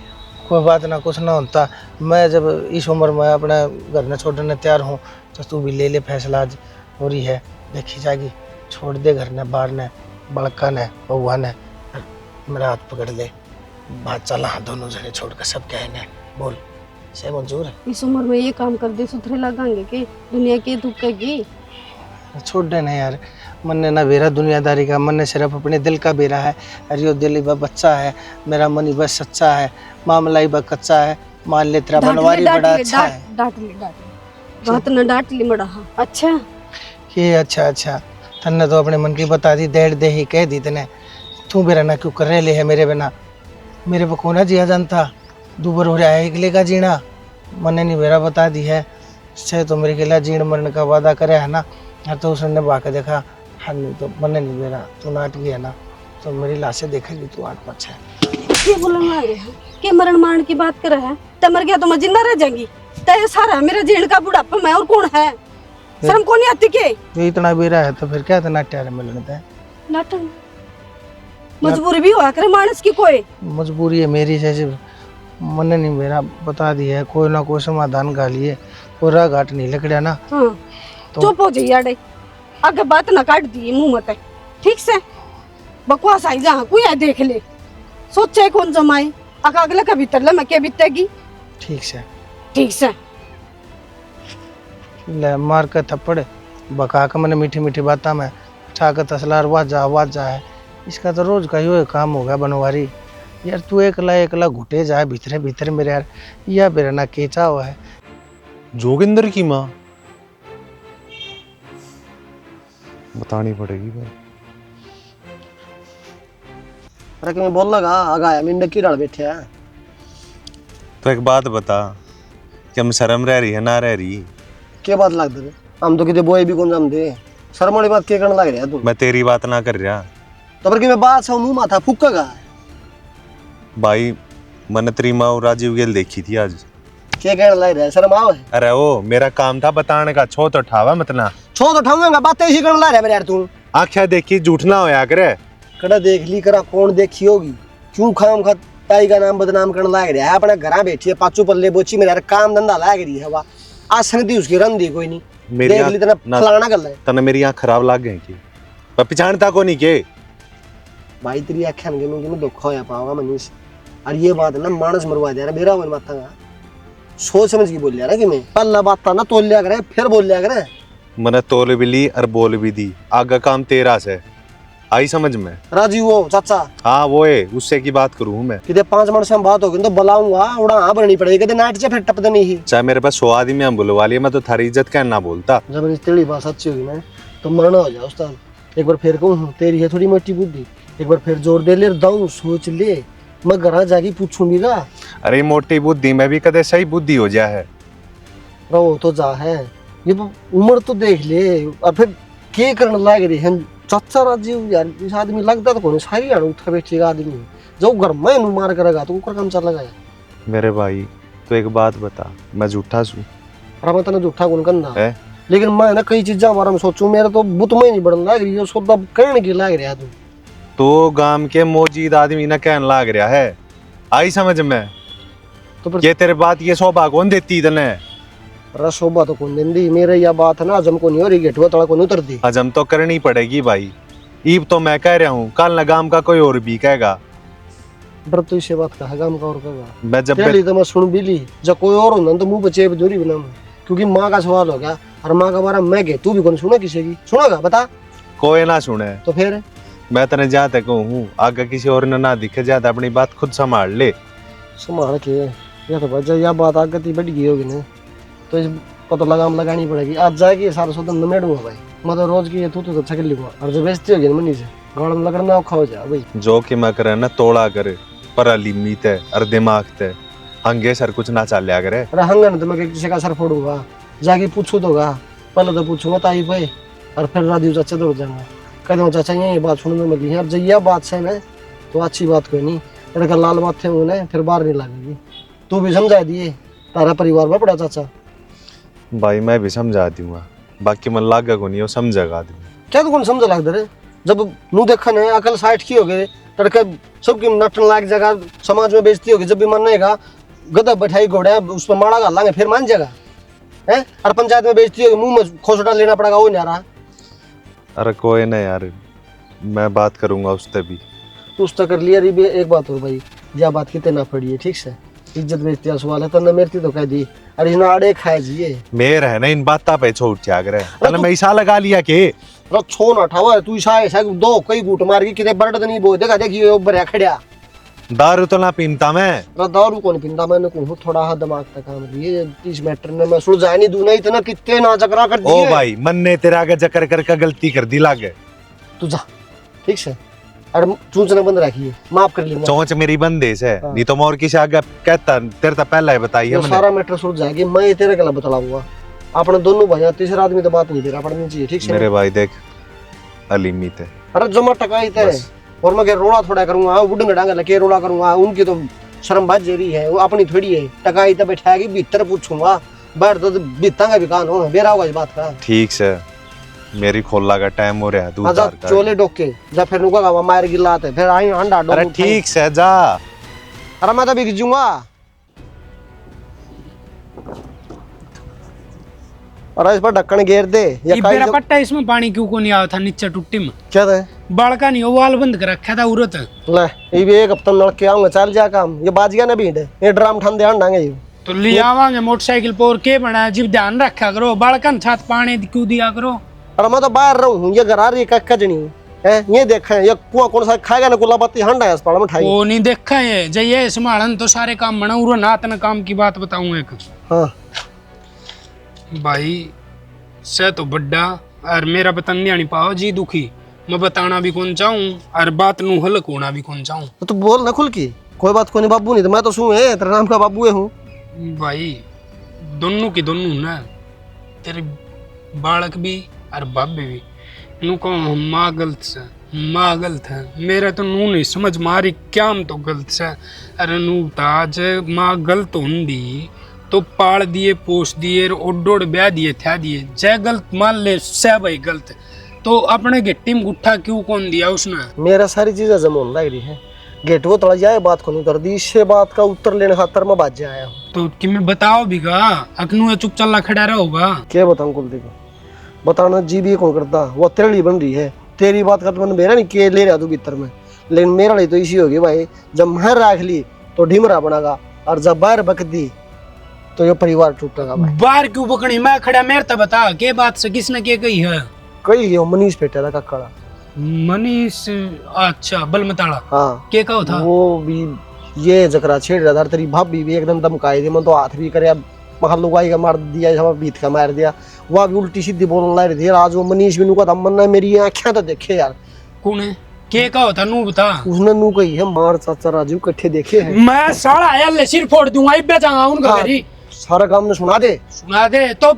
Speaker 2: कोई बात ना कुछ ना होता। मैं जब इस उम्र में अपने घर में छोड़ने तैयार हूँ तो तू भी ले ले फैसला। आज हो रही है देखी जाएगी, छोड़ दे घर ने बाहर ने बड़का ने बउआ ने, मेरा हाथ पकड़ ले, बात चला दोनों जने छोड़ कर सब कहने बोल से मंजूर है।
Speaker 1: इस उम्र में ये काम कर दे सुथरे लगाएंगे कि दुनिया की दुखेगी।
Speaker 2: छोड़ देना यार, मन ने ना बेरा दुनियादारी का, मन ने सिर्फ अपने दिल का बेरा है। अरे यो दिल ही बस बच्चा है, मेरा मन ही बस सच्चा है, मामला ही बस कच्चा है। मान ले तेरा बनवारी बड़ा अच्छा है।
Speaker 1: डांट ले बात न डांट ली मड़ा। अच्छा
Speaker 2: ये अच्छा तन्ने तो अपने मन की बता दी, डेढ़ दे ही कह दी तने। तू बेरा ना क्यों कर रहे ले है मेरे बिना, मेरे को कोना जिया जानता। दूबर हो रहा है अगले का जीना, मन ने नहीं बेरा बता दी है। से तो मेरे के जीण मरने का वादा करे है ना, तो उसने बाके देखा हाँ नहीं तो मन नहीं बेरा तू नाट गया ना तो मेरी लाशें देखेगी तू 8-5 है।
Speaker 1: ये बोलने लगे हैं कि मरण मारण की बात कर रहा है, ते मर गया तो मैं जिंदा रह जाएंगी। ते सारा मेरा जीण का बुढ़ापा मैं और कौन है, शर्म को नहीं आती के?
Speaker 2: ये इतना बेरा है तो फिर क्या था नाट्य मिलने थे
Speaker 1: नाटक मजबूरी भी हुआ करे मानस की, कोई
Speaker 2: मजबूरी है मेरी से मन नहीं मेरा बता दी है। कोई ना कोई समाधान का लिए कोई राह घाट नहीं लकड़ा ना।
Speaker 1: हाँ
Speaker 2: तो
Speaker 1: चुप हो जाइए अड़े, आगे बात ना काट दी मुंह मत, ठीक से बकवास आई जहाँ कोई है देख ले, सोचे कौन जमाए आका अगले का भीतर ले मैं क्या बीतेगी।
Speaker 2: ठीक से ले मार के थप्पड़ बका के मैंने मीठी मीठी बाता में उठा के तसलार वाज जा है। इसका तो रोज का ही काम होगा बनवारी यार। तू एकला घुटे जाए भीतरे भीतर मेरे यार, या बेरा ना केचा हुआ है।
Speaker 6: जोगिंदर की माँ बतानी पड़ेगी भाई।
Speaker 7: अरे मैं बोल लगा आगा मिंड की डाल बैठे हैं।
Speaker 6: तो एक बात बता कि हम शर्म रह रही है ना रह रही?
Speaker 7: क्या बात लग दे हम तो कितने बोए भी कौन जम दे, शर्म वाली बात क्या करने लग रहा है तू?
Speaker 6: मैं तेरी बात ना कर रहा
Speaker 7: तो पर कि मैं बात से मुंह माथा फूकेगा
Speaker 6: भाई। मैंने तेरी माँ और राजीव गेल देखी थी आज।
Speaker 7: क्या कहने लग रहा है, शर्म आओ है?
Speaker 6: अरे ओ मेरा काम था बताने का, छो तो ठावा मतलब
Speaker 7: छो तो ठाऊंगा बातें इसी करने लग रहा है मेरे यार तू।
Speaker 6: आख्या देखी झूठ ना होया करे।
Speaker 7: कड़ा देख ली करा कौन देखी होगी, क्यों खाम खा ताई का नाम बदनाम करने लग रहा है। अपने घर बैठी है पाचू पल्ले बोची मेरे यार काम धंधा लग रही है वा आज संगति उसकी रन दी कोई नहीं।
Speaker 6: मेरी
Speaker 7: देख ली तना फलाना कर ले
Speaker 6: तने मेरी आँख खराब लग गई की पर पिछाड़ता को नहीं के
Speaker 7: भाई तेरी आख्या में दुख होया पाओगा मनीष। और ये बात ना मानस मरवा दे रहा मेरा माता का सोच समझ की बोल रहा कि मैं पल्ला बात ना तोल लिया करे फिर बोल लिया करे।
Speaker 6: मैंने तोल भी ली और बोल भी दी, आगे काम तेरा से आई समझ में।
Speaker 7: राजीव वो चाचा
Speaker 6: हाँ वो है, उससे की बात करूँ मैं।
Speaker 7: कितने 5 मिनट से हम बात होगी तो बुलाऊंगा उड़ा हाँ बननी पड़ेगी कहते नाट से फिर टपद नहीं।
Speaker 6: चाहे मेरे पास 100 आदमी हम बुलवा लिया, मैं तो थारी इज्जत क्या ना बोलता।
Speaker 7: जब तेरी बात सच्ची होगी ना तो मरना हो जाए उस्ताद। एक बार फिर कहूँ तेरी है थोड़ी मोटी बुद्धि, एक बार फिर जोर दे ले दाऊ सोच ले, मैं घर जाके पूछूंगी का।
Speaker 6: अरे मोटी बुद्धि में भी कदे सही बुद्धि हो जाए है।
Speaker 7: रहो तो जा है, ये उम्र तो देख ले, और फिर के करने लग रही है चाचा राजीव यार। इस आदमी लगता तो कौन सारी आड़ उठा बैठेगा आदमी, जो घर में नू मार करेगा तो ऊपर काम चल लगा।
Speaker 6: मेरे भाई तो एक बात बता, मैं झूठा सू
Speaker 7: मैं तने झूठा कौन करना
Speaker 6: है?
Speaker 7: लेकिन मैं ना कई चीजा बारे में सोचूं, मेरे तो बुत में नहीं बढ़न लग रही, जो सौदा करने की लग रहा तू।
Speaker 6: तो गांव के मौजूद आदमी ना कहने लाग रहा है, आई समझ में?
Speaker 7: तो फिर
Speaker 6: ये तेरे बात ये शोभा कौन देती तने?
Speaker 7: रसोबा तो कौन देंदी, मेरे या बात है ना हजम को नहीं हो रही, गेटवा तड़ा को नहीं उतर दी।
Speaker 6: हजम तो करनी पड़ेगी भाई, ईब तो मैं कह रहा हूँ, कल न गांव का कोई और भी कहेगा।
Speaker 7: डर तो इसे बात का है काम का और कहेगा।
Speaker 6: मैं जब
Speaker 7: पहले तो मैं सुन भी ली, जब कोई और होना तो मुंह पे चेप दूरी बना, क्योंकि माँ का सवाल हो गया, और माँ का बारे मैं के तू भी कौन सुना किसी की, सुनागा बता?
Speaker 6: कोई ना सुने
Speaker 7: तो फिर
Speaker 6: मैं तने जहाँ तक हूँ, आगे किसी और ने ना दिखे, ज्यादा अपनी बात खुद संभाल ले।
Speaker 7: संभाल के या तो बच्चा या बात आगे ती बढ़ गई होगी ना, तो इस पता लगाम लगानी पड़ेगी। आज जाएगी सारा सौदा नमेड़ दूंगा भाई, मैं तो रोज की तू तो अच्छा कर लूंगा, और जब बेचती होगी ना मनी से गाड़ में लगना औखा हो जाए भाई।
Speaker 6: जो कि मैं करे ना तोड़ा करे, पर अलीमी ते और दिमाग ते हंगे सर कुछ ना चाल लिया करे।
Speaker 7: अरे हंगा ना तो मैं किसी का सर फोड़ूंगा, जाके पूछू दोगा, पहले तो पूछूंगा ताई भाई, और फिर राजीव चाचा दौड़ जाऊंगा, कह दूंगा चाचा ये बात सुनने में मिली है। अब जब यह बात से ना तो अच्छी बात कोई नहीं, अगर लाल बात थे उन्हें फिर बाहर नहीं लगेगी। तू भी समझा दिए, तारा परिवार में पड़ा चाचा।
Speaker 6: भाई मैं भी समझा दूंगा, बाकी मन लागा को नहीं हो समझेगा आदमी।
Speaker 7: क्या तू कौन समझ लग दे, जब नू देखा नहीं अकल 60 की हो गए, तड़के सबकी नटन लाग जगह समाज में बेइज्जती होगी, जब भी मन रहेगा गधा बैठाई घोड़े उस पर माड़ा गालांगे फिर मान जाएगा है। और पंचायत में बेइज्जती होगी, मुंह में खोसड़ा लेना पड़ेगा, वो नहीं आ रहा।
Speaker 6: अरे कोई ना यार, मैं बात करूंगा उससे भी।
Speaker 7: तू उससे कर लिया री एक बात हो भाई, यह बात कितने ना पड़ी है, ठीक से इज्जत बेइज्जती सवाल है, तो न मेरती तो कह दी, अरे इस आड़े खाए जी
Speaker 6: मेर है ना इन बाता पे छोड़ त्याग रहे, मैं ईसा लगा लिया के
Speaker 7: छो ना उठावा तू ईसा दो कई घूट मार के कितने बर्ड नहीं बोल देखा देखिए ऊपर खड़िया।
Speaker 6: दारू तो ना पीनता मैं,
Speaker 7: दारू कौन पीता, मैंने कहूँ थोड़ा हा दिमाग तक काम दिए इस मैटर ने, मैं सुलझा नहीं दूं, नहीं इतना कितने ना चकरा कर दिए।
Speaker 6: ओ भाई मन ने तेरा आगे जकर करके गलती कर दी लागे,
Speaker 7: तू जा ठीक से, और चूचना बंद रखिए, माफ कर लेना।
Speaker 6: चोंच मेरी बंदेश है, नहीं तो मोर किसी आगे कहता तेरे तो पहला ही बताई है मैंने।
Speaker 7: सारा मैटर सुलझ जाएगी, मैं तेरे गला बतलाऊंगा, अपने दोनों भाई, तीसरा आदमी तो बात नहीं तेरा पड़नी चाहिए, ठीक से
Speaker 6: मेरे भाई देख अलीमी थे।
Speaker 7: अरे जो मैं टकाई थे और मैं रोड़ा थोड़ा करूंगा, उड़ंग डांगा लगे रोड़ा करूंगा, उनकी तो शर्म बात जेरी है, वो अपनी थोड़ी है। टकाई तो बैठाएगी भीतर पूछूंगा, बाहर तो बीतांगा भी कान हो बेरा होगा इस बात का।
Speaker 6: ठीक से मेरी खोला का टाइम हो रहा है, दूध
Speaker 7: जा चोले डोके जा, फिर नुका का मार गिलाते फिर आई अंडा डो।
Speaker 6: अरे ठीक से जा,
Speaker 7: अरे मैं तो बिक जूंगा। अरे इस पर ढक्कन घेर दे,
Speaker 5: ये मेरा पट्टा इसमें पानी क्यों को नहीं आया था नीचे टुट्टी में?
Speaker 7: क्या था?
Speaker 5: बालका नहीं, वाल बंद कर रखा था उरत।
Speaker 7: ले ये भी एक हफ्ता नल के आऊंगा, चल जा काम, ये बाज गया ना भीड़, ये ड्राम ठंड ध्यान डांगे ये
Speaker 5: तो ले आवांगे मोटरसाइकिल पर के बना, जिब ध्यान रखा करो, बालका ने छात पानी क्यों दिया करो।
Speaker 7: अरे मैं तो बाहर रहूं, ये घर आ रही है कजनी है, ये देखा है ये कुआं कौन सा खाएगा ना कुला बाती हंडा है अस्पताल में ठाई।
Speaker 5: वो नहीं देखा है जय संभालन तो सारे काम बना, उरो नात न काम की बात बताऊं एक।
Speaker 7: हां
Speaker 5: भाई से तो बड्डा और मेरा बतन नहीं पाओ जी दुखी, मैं बताना भी कौन चाहूं और बात नु हल कोना भी कौन चाहूं।
Speaker 7: तो बोल ना खुल की, कोई बात को नहीं बाबू, नहीं तो मैं तो सू है तेरे नाम का बाबू हूं
Speaker 5: भाई। दोनों की दोनों ना, तेरे बालक भी और बाप भी नू को माँ गलत से, माँ गलत है, मेरा तो नू नहीं समझ मारी क्या हम तो गलत से। अरे नू ताज माँ गलत होंगी तो पाल दिए पोस दिए ओडोड़ ब्याह दिए था दिए, जय गलत मान ले से भाई गलत, तो अपने गिट्टी में गुट्ठा क्यों कौन दिया उसने?
Speaker 7: मेरा सारी चीजें जमून लग रही है, गेट वो तड़ा जाए बात को नहीं कर दी, इससे बात का उत्तर लेने खातर मैं बाज आया हूँ।
Speaker 5: तो कि मैं बताओ भी गा अकनू चुप चल्ला खड़ा रहोगा।
Speaker 7: क्या बताऊँ कुलदीप को, बताना जी भी कौन करता, वो तेरी बन रही है, तेरी बात का तो मैंने मेरा नहीं के ले रहा तू भीतर में, लेकिन मेरा नहीं तो इसी होगी भाई, जब मैं राख ली तो ढिमरा बनेगा, और जब बाहर बक दी तो ये परिवार टूटेगा भाई।
Speaker 5: बाहर क्यों बकनी, मैं खड़ा मेरे तो बता के बात से किसने के कही है?
Speaker 7: कही है मनीष पेटा था कक्कड़ा,
Speaker 5: मनीष, अच्छा बलमताड़ा।
Speaker 7: हाँ
Speaker 5: के कहो था
Speaker 7: वो भी ये जकरा छेड़ रहा था, तेरी भाभी भी एकदम दमकाई थी, मैं तो हाथ भी करे महा लुगाई का मार दिया, सब बीत का मार दिया। वह भी उल्टी सीधी बोलने लग रही थी। आज वो मनीष भी नुका था, मन्ना मेरी आँखें तो देखे यार।
Speaker 5: कौन है के का होता नू बता।
Speaker 7: उसने नू कही है मार चाचा राजू इकट्ठे देखे हैं।
Speaker 5: मैं साला आया ले सिर फोड़ दूंगा इब्बे जाऊंगा उनका घरी।
Speaker 7: सारा काम ने सुना दे।
Speaker 5: सुना दे तो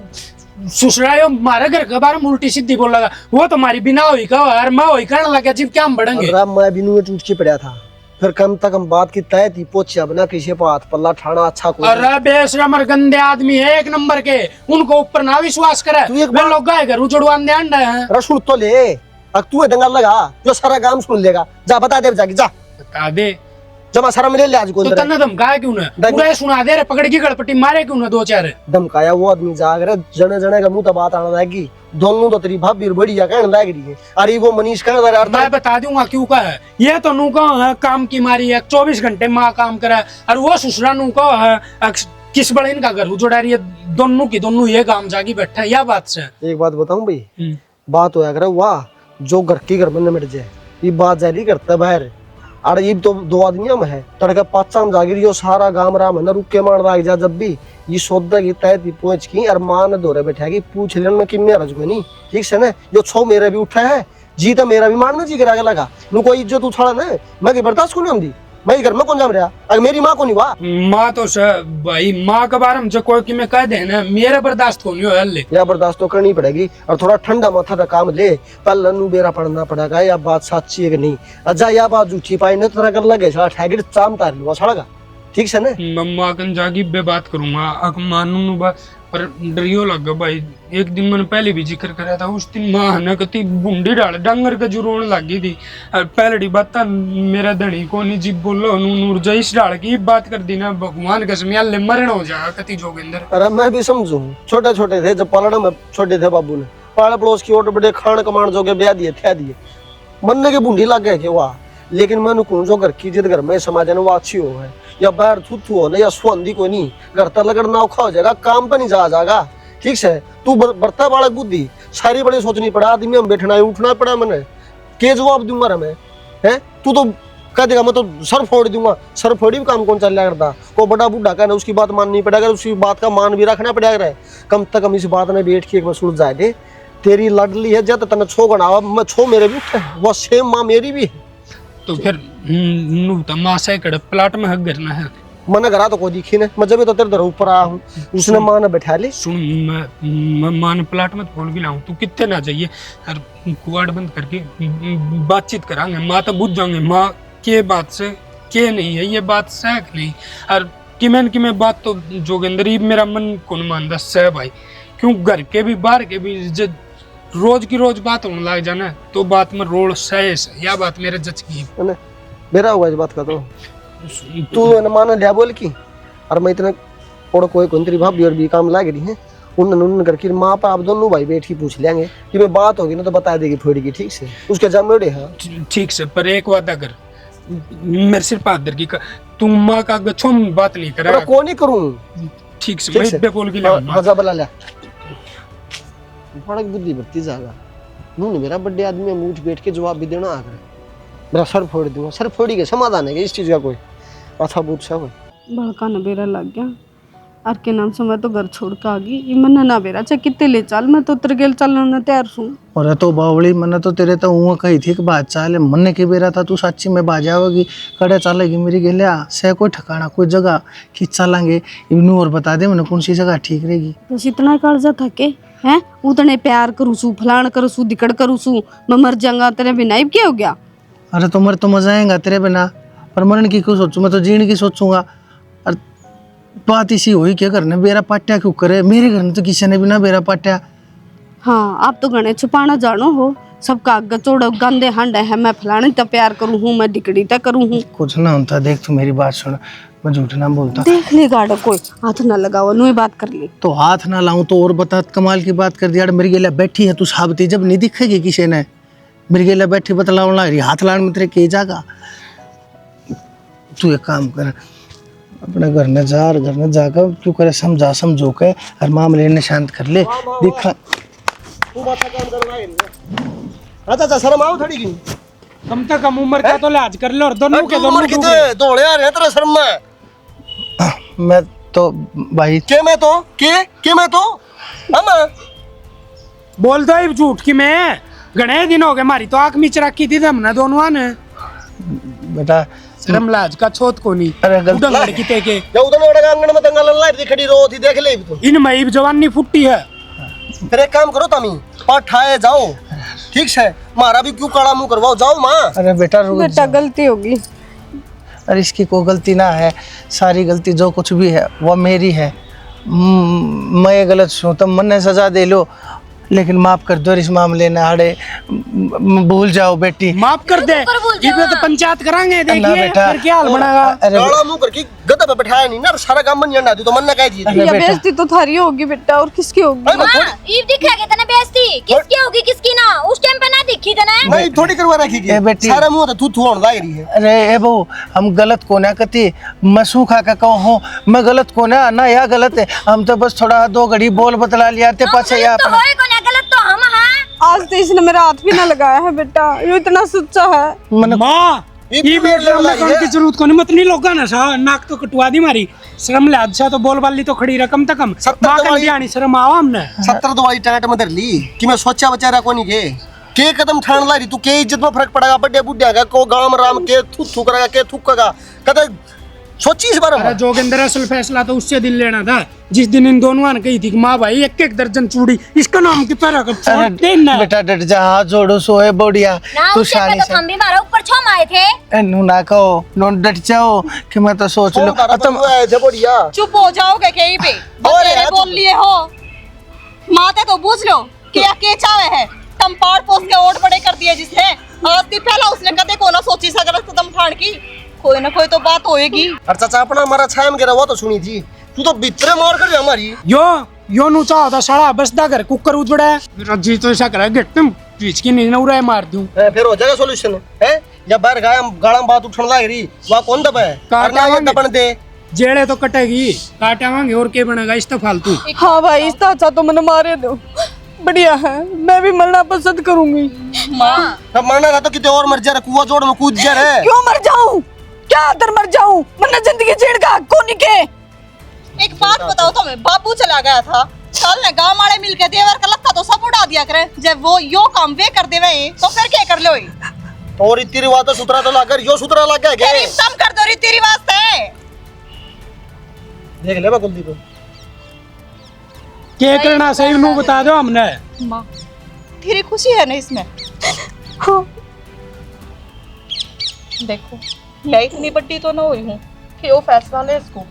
Speaker 5: ससुरायो मारे घर के बारे में उल्टी सीधी बोल लगा। वो तुम्हारी बिना हुई का यार, मैं हुई करने लगा जिब क्या हम बढ़ेंगे।
Speaker 7: अरे मैं बिनू में टूट के पड़ा था, फिर कम तक हम बात की तय थी पोछिया बना किसी पर हाथ पल्ला ठाना अच्छा कोई।
Speaker 5: अरे बेशरम गंदे आदमी है एक नंबर के, उनको ऊपर ना विश्वास करे।
Speaker 7: तू एक
Speaker 5: वे लोग गाय घर उजड़वान दे अंडा है।
Speaker 7: अरे सुन तो ले, अब तू दंगा लगा जो सारा काम सुन लेगा। जा बता दे जाके, जा
Speaker 5: बता दे
Speaker 7: जमा सारा मिले ले आज को।
Speaker 5: तो तन्ना धमकाया क्यों ना, पूरा सुना दे रे, पकड़ की गड़पट्टी मारे क्यों ना 2-4
Speaker 7: धमकाया। वो आदमी जाग रहे जने जने का मुंह तो बात आने लगी। दोनों तो तेरी भाभी बढ़िया कहने लग रही है। अरे वो मनीष कहने लगा
Speaker 5: मैं बता दूंगा क्यों का है। ये तो नू का है काम की मारी है, 24 घंटे माँ काम करे। और वो ससुरा नू का है किस बड़े इनका घर उजड़ा रही है। दोनों की दोनों ये काम जागी बैठा है। या बात से
Speaker 7: एक बात बताऊं भाई, बात होया करे वाह जो घर की घर में निमट जाए, ये बात जारी करता बाहर। अरे ये तो 2 आदमियों में है, तड़का 5 में जागी रही सारा गांव राम है ना, रुक के मार रहा जा। जब भी ये सौदा की तय थी पहुंच की और मां ने दौरे बैठा पूछ लेना कि मेरा जो नहीं ठीक से ना, जो 6 मेरा भी उठा है जी तो मेरा भी मारना जी करा लगा। कोई इज्जत उछाड़ा ना, मैं बर्दाश्त को नहीं होती। मैं घर में कौन जाम रहा, अगर मेरी माँ को नहीं हुआ।
Speaker 5: माँ तो भाई माँ के बारे में जो कोई कि मैं कह देना मेरा बर्दाश्त को नहीं हो ले।
Speaker 7: या बर्दाश्त तो करनी पड़ेगी और थोड़ा ठंडा माथा का काम ले। पहले नू बेरा पड़ना पड़ेगा या बात सच्ची है कि नहीं। अच्छा या बात झूठी पाई ना तरह कर लगे सारा ठहर चाम तार लूंगा सड़गा ठीक से ना।
Speaker 5: मम्मा कन जागी बे बात करूंगा अक मानू बात पर डरियो लग भाई। एक दिन मैंने पहले भी जिक्र करा था, उस दिन माँ ने कती बूंदी डाल डंगर के जुरोन लग गई थी। पहली बात मेरा धनी को नहीं जी बोलो नूर जईस डाल की बात कर दी ना, भगवान कसम ले मरण हो जाएगा कती जोगिंदर।
Speaker 7: अरे मैं भी समझू, छोटे छोटे थे जब पालना में छोटे थे बाबू ने पाड़ा पड़ोस की ओट बड़े खान कमान जो के ब्याह दिए थे दिए मरने के बूंदी लग गए थे वहाँ। लेकिन मैं कौन जो घर की जिद घर में समाज वो अच्छी हो है या बाहर थुथु हो ना या सुंदी को नहीं घर तर लगना औखा हो जाएगा, काम पर नहीं जाएगा ठीक से। तू बरता बालक बुद्धि सारी बड़ी सोचनी पड़ा, आदमी हम बैठना है उठना पड़ा मैंने के जवाब दूंगा रे मैं है। तू तो कह देगा मैं तो सर फोड़ दूंगा, सर फोड़ी भी काम कौन चल रहा करता। को बड़ा बूढ़ा कहना उसकी बात माननी पड़ेगा, उसकी बात का मान भी रखना पड़ेगा। कम से कम इस बात में बैठ के एक बार सुन जाए दे तेरी लड़ली है जब तने 6 गना मैं 6 मेरे भी उठे वो सेम माँ मेरी भी है।
Speaker 5: तो फिर माँ से कड़ प्लाट में हक करना है।
Speaker 7: मैंने करा तो कोई दिखी नहीं, मैं जब तो तेरे ऊपर आया हूँ उसने माँ ने बैठा ली।
Speaker 5: सुन मैं माँ ने प्लाट में फोन भी लाऊं तू कितने ना जाइए और कुआड़ बंद करके बातचीत करांगे। माँ तो बुझ जाएंगे माँ के बात से के नहीं है ये बात सहक नहीं। और कि मैं बात तो जोगिंदर ही मेरा मन कौन मानता सह भाई, क्यों घर के भी बाहर के भी जब रोज की रोज बात होने लग जाना तो बात में रोड सह या बात मेरे जच की
Speaker 7: मेरा हुआ इस बात का तो तू माना लिया बोल की। और मैं इतना और कोई तेरी भाभी और भी काम लग रही है उन करके माँ पर आप दोनों भाई बैठ के पूछ लेंगे कि मैं बात होगी ना तो बता देगी फोड़ी की ठीक से उसके जमेड़े है
Speaker 5: ठीक से। पर एक वादा कर मेरे सिर पादर की तुम माँ का गच्छो बात नहीं करा
Speaker 7: को नहीं करूँ
Speaker 5: ठीक से मैं इब्बे बोल के
Speaker 7: मजा बला लिया बड़ा बुद्धि बत्ती जागा नून मेरा बड़े आदमी में उठ बैठ के जवाब भी देना आ गया। मेरा सर फोड़ दूंगा, सर फोड़ी के समाधान है इस चीज का कोई अच्छा बूट सा कोई
Speaker 1: बड़का न बेरा लग गया और के नाम से मैं तो घर छोड़ के आ गई। ये मन ना बेरा चाहे कितने ले चल मैं तो तेरे गेल चलने तैयार हूँ।
Speaker 2: और तो बावली मैंने तो तेरे तो ऊँ कही थी कि बात चाले मन के बेरा था तू सच्ची में बाजा होगी कड़े चलेगी मेरी गेलिया से कोई ठिकाना कोई जगह खींच चलेंगे इनू और बता दे मैंने कौन सी जगह ठीक रहेगी।
Speaker 1: बस इतना कालजा था के हैं उतने प्यार करूँ सू फलान करूँ सू दिकड़ करूँ सू मैं मर जाऊंगा तेरे बिना ही क्या हो गया।
Speaker 2: अरे तो मर तो मजा आएगा तेरे बिना पर मरण की क्यों सोचूं, मैं तो जीने की सोचूंगा। और बात इसी हुई क्या करने बेरा पाट्या क्यों करे, मेरे घर में तो किसी ने भी ना बेरा पाट्या।
Speaker 1: हाँ आप तो गणे छुपाना जानो हो सबका गचोड़ गंदे हंड है मैं फलाने तो प्यार करूँ हूँ मैं डिकड़ी तक करूँ हूँ।
Speaker 2: कुछ ना होता देख तू मेरी बात सुन मैं झूठ ना बोलता।
Speaker 1: देख ले गाड़ो कोई हाथ ना लगाओ नु बात कर ले
Speaker 2: तो हाथ ना लाऊं तो और बता कमाल की बात कर दिया। मेरी गेला बैठी है तू साबती जब नहीं दिखेगी किसी ने मेरी गेला बैठी बतलाव ला रही हाथ लाने में तेरे के जागा। तू एक काम कर अपने घर में जा और घर में जाकर क्यों करे समझा समझो के और मामले ने शांत कर ले देखा।
Speaker 7: अच्छा शर्म आओ थोड़ी की
Speaker 5: कम से कम उम्र का तो लिहाज कर लो और दोनों के दोनों
Speaker 7: कितने दौड़े आ रहे तेरे शर्म में।
Speaker 2: मैं तो भाई
Speaker 7: के मैं तो के मैं तो हम
Speaker 5: बोल दो ही झूठ की मैं घने दिन हो गए मारी तो आंख मीच रखी थी हमने दोनों ने
Speaker 2: बेटा
Speaker 5: शर्म लाज का छोत को नहीं
Speaker 2: अरे गलती
Speaker 5: उधर लड़की ते के
Speaker 7: या उधर बड़ा आंगन में दंगल लाइट खड़ी रो थी देख ले तो
Speaker 5: इन मई जवानी फुट्टी है
Speaker 7: फिर एक काम करो तमी पठाए जाओ ठीक है मारा भी क्यों काला मुंह करवाओ जाओ माँ
Speaker 2: अरे बेटा रुक
Speaker 1: बेटा गलती होगी।
Speaker 2: अरे इसकी कोई गलती ना है, सारी गलती जो कुछ भी है वो मेरी है। मैं गलत हूँ तो मन ने सजा दे लो, लेकिन माफ कर दो इस मामले ने आड़े भूल जाओ बेटी।
Speaker 5: माफ कर दे इसमें तो पंचायत करांगे देखिए
Speaker 2: बेटा।
Speaker 5: फिर क्या हाल बनेगा।
Speaker 2: अरे
Speaker 7: काला मुंह करके गधा पे बैठाया नहीं ना सारा काम मन झंडा दी तो मन ने कह दी
Speaker 2: अरे
Speaker 1: ये
Speaker 2: बेटा।
Speaker 1: बेइज्जती तो थारी होगी बेटा, और किसकी होगी?
Speaker 3: ईव दिखाएगा तने बेइज्जती किसकी होगी किसकी ना, उस टाइम पे ना दिखी तने।
Speaker 7: नहीं थोड़ी करवा रखी
Speaker 2: ए बेटी।
Speaker 7: सारा मुंह तो तू होने लग रही है।
Speaker 2: अरे ए बहू हम गलत को ना कती मैं सूखा का कहो मैं गलत को ना या गलत है, हम तो बस थोड़ा दो घड़ी बोल बतला लिया थे पाछे या
Speaker 3: तो होए को ना गलत तो हम हैं।
Speaker 1: आज तो इसने मेरा हाथ भी ना लगाया है बेटा, ये इतना सच्चा है।
Speaker 5: माँ ये बेटा हमने कौन की जरूरत को नहीं मत नहीं लोगा ना सा नाक तो कटवा दी मारी शर्म ले अच्छा तो बोल वाली तो खड़ी रकम तक हम माँ का ध्यान शर्म आवा हमने
Speaker 7: 70 दवाई टाट में धर ली कि मैं सोचा बेचारा को नहीं के कदम ठान ला रही तू के इज्जत में फर्क पड़ेगा बड्डे बुड्ढे का को गांव में राम के थू करेगा के थूकेगा कदे सोची इस बारे
Speaker 5: अरे
Speaker 7: में।
Speaker 5: जोगिंदर असल फैसला तो उससे दिल लेना था जिस दिन इन दोनों ने कही थी कि माँ भाई एक एक दर्जन चूड़ी इसका नाम की पैरा कर छोड़ देना।
Speaker 2: बेटा डट जा हाथ जोड़ो सोए बोडिया
Speaker 3: ना
Speaker 2: तू
Speaker 3: उस टाइम
Speaker 2: शानी
Speaker 3: पे तो हम भी मारा ऊपर छो आए थे।
Speaker 2: नु ना कहो नो डट जाओ कि मैं तो सोच लो तुम
Speaker 7: जबोडिया
Speaker 4: चुप हो जाओगे कहीं पे बतेरे बोल लिए हो माते तो पूछ लो क्या के चावे है तम पार पोस के ओट बड़े कर दिए जिसने आज दी पहला उसने कदे को ना सोची सा गलत कदम ठान की कोई ना कोई तो बात होएगी।
Speaker 7: और चाचा अपना हमारा छायम गिरा वो तो सुनी थी तू तो भीतरे मार कर हमारी
Speaker 5: यो नु चाहो था साला बसदा घर कुकर उजड़ा है मेरा जी तो ऐसा करा गेट तुम बीच की नींद उड़ा मार दूं
Speaker 7: फिर हो जाएगा सॉल्यूशन है या बाहर गाड़ा में बात उठने लग रही वहाँ कौन दबा है करना वो दबन दे
Speaker 5: जेड़े तो कटेगी काटावांगे और क्या बनेगा इस तो फालतू।
Speaker 1: हाँ भाई इस अच्छा तो मैंने मारे दो बढ़िया है, मैं भी मरना पसंद करूंगी।
Speaker 4: माँ
Speaker 7: अब मरना था तो कितने और मर जा कुआ जोड़ में कूद जा रहे
Speaker 1: क्यों मर जाऊं, क्या अंदर मर जाऊं, वरना जिंदगी जीने का हक कौन के।
Speaker 4: एक बात बताओ तुम्हें बाबू चला गया था कल ने गांव वाले मिलके देवर का लत्ता तो सब उड़ा दिया करे जब वो यो काम वे कर देवे तो फिर क्या कर लो
Speaker 7: और रीति रिवाज तो सुतरा तो लाकर यो सुतरा लग गया
Speaker 4: तेरी कम कर दो रीति रिवाज से
Speaker 7: देख ले मैं कुलदीप
Speaker 5: क्या करना सही नु बता दो हमने।
Speaker 4: माँ तेरी खुशी है ना इसमें।
Speaker 1: हाँ
Speaker 4: देखो मैं इतनी बड़ी तो ना हुई हूँ कि वो फैसला ले इसको,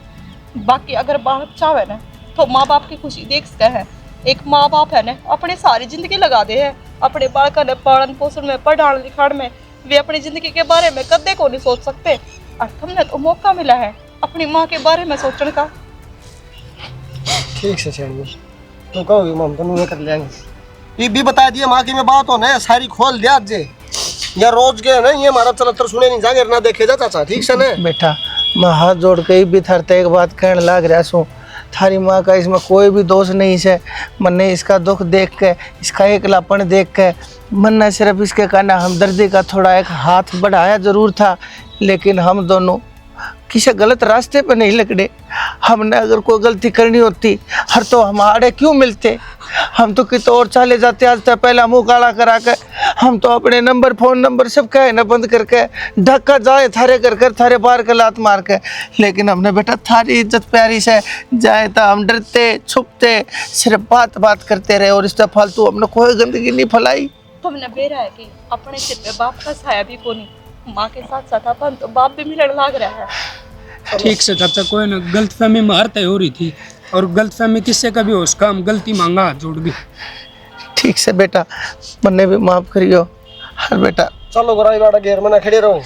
Speaker 4: बाकी अगर बाप चाहे ना तो माँ बाप की खुशी देख सकते हैं। एक माँ बाप है ना अपनी सारी जिंदगी लगा दे है अपने बालका ने पालन पोषण में पढ़ाने लिखाने में, वे अपनी जिंदगी के बारे में कदे को नहीं सोच सकते और तुमने तो मौका मिला है अपनी माँ के बारे में सोचने का।
Speaker 7: ठीक से छेड़िए तो कहोगे मम तो नहीं कर लेंगे ये भी बता दिया माँ की में बात हो ना सारी खोल दिया आज या रोज के ना ये हमारा चलतर सुने नहीं जागे ना देखे जा चाचा ठीक से ना
Speaker 2: बेटा मैं हाथ जोड़ के ही भी थरते एक बात कहने लग रहा हूँ थारी माँ का इसमें कोई भी दोष नहीं है। मैंने इसका दुख देख के इसका एकलापन देख के मन ने सिर्फ इसके कहना हमदर्दी का थोड़ा एक हाथ बढ़ाया जरूर था, लेकिन हम दोनों किसी गलत रास्ते पर नहीं लगड़े। हमने अगर कोई गलती करनी होती हर तो हमारे क्यों मिलते, हम तो कितने और चले जाते। आज तक पहला मुंह काला करा के हम तो अपने नंबर फोन नंबर सब कहे न बंद करके धक्का जाए थारे कर थारे बार के लात मार के, लेकिन हमने बेटा थारी इज्जत प्यारी से जाए तो हम डरते छुपते सिर्फ बात बात करते रहे और इस तरह फालतू हमने कोई गंदगी नहीं फैलाई।
Speaker 4: तुमने बेरा है कि अपने सिर पे बाप का साया भी को नहीं, माँ के साथ साथ अपन तो बाप भी मिलने लग रहा है।
Speaker 5: ठीक से चाचा कोई ना गलतफहमी में हर तय हो रही थी और गलतफहमी किससे कभी हो उसका हम गलती मांगा हाथ जोड़ दी।
Speaker 2: ठीक से बेटा मन्ने भी माफ करियो हर बेटा
Speaker 7: चलो गोराई बाड़ा घेर में ना खड़े रहो।